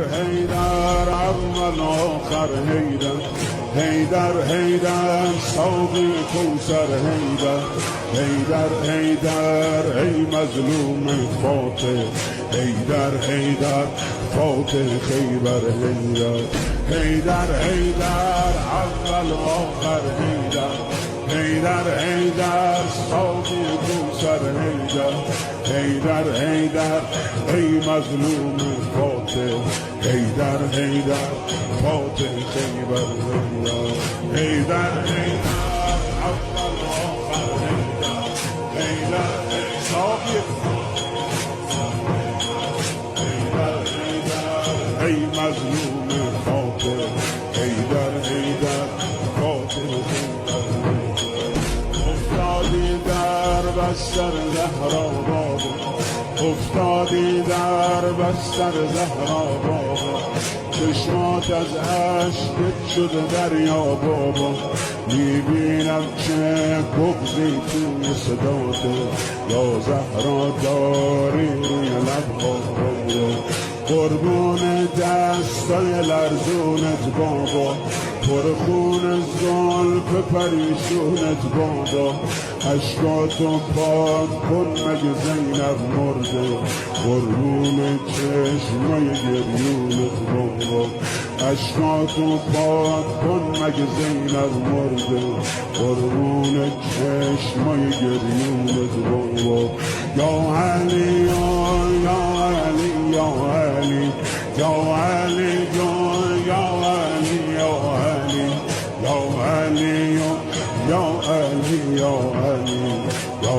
حیدر اول آخر حیدر حیدر حیدر ساقی کوثر حیدر حیدر حیدر ای مظلوم فاتح حیدر حیدر فاتح خیبر حیدر حیدر حیدر اول آخر حیدر حیدر حیدر ساقی کوثر حیدر حیدر حیدر ای مظلوم فاتح حیدر حیدر فاتح خیبر حیدر حیدر حیدر اول آخر حیدر حیدر ساقی حیدر حیدر ای مظلوم فاتح حیدر حیدر فاتح خیبر افتادی در بستر زهرا بابا افتادی در بستر زهرا بابا چشمات از عشقت شده دریا بابا میبینم که بغضی توی صداته یا زهرا داری روی لبها بابا قربون دستای لرزونت بابا پرخون زلف پریشونت بابا اشکاتو پاک کن مگه زینب مرده قربون چشمای گریونت بابا اشکاتو پاک کن مگه زینب مرده قربون چشمای گریونت بابا یا علی یا علی یا علی یا علی یا علی یا علی یا علی یا علی یا علی یا علی یا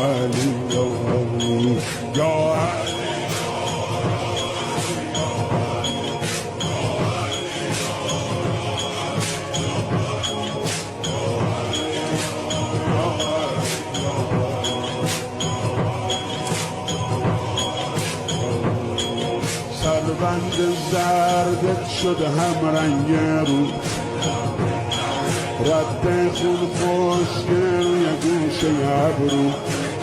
علی یا علی یا علی سربند زردت شده هم رنگ رو رد خون خوشگل یه گوشه ابرو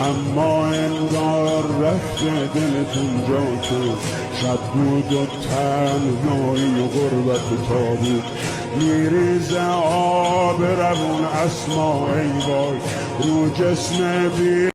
اما انگار رفته دلتون جا شد شب بود و تنهایی و غربت تابوت میریزه آب روون اسما ای وای رو جسم بی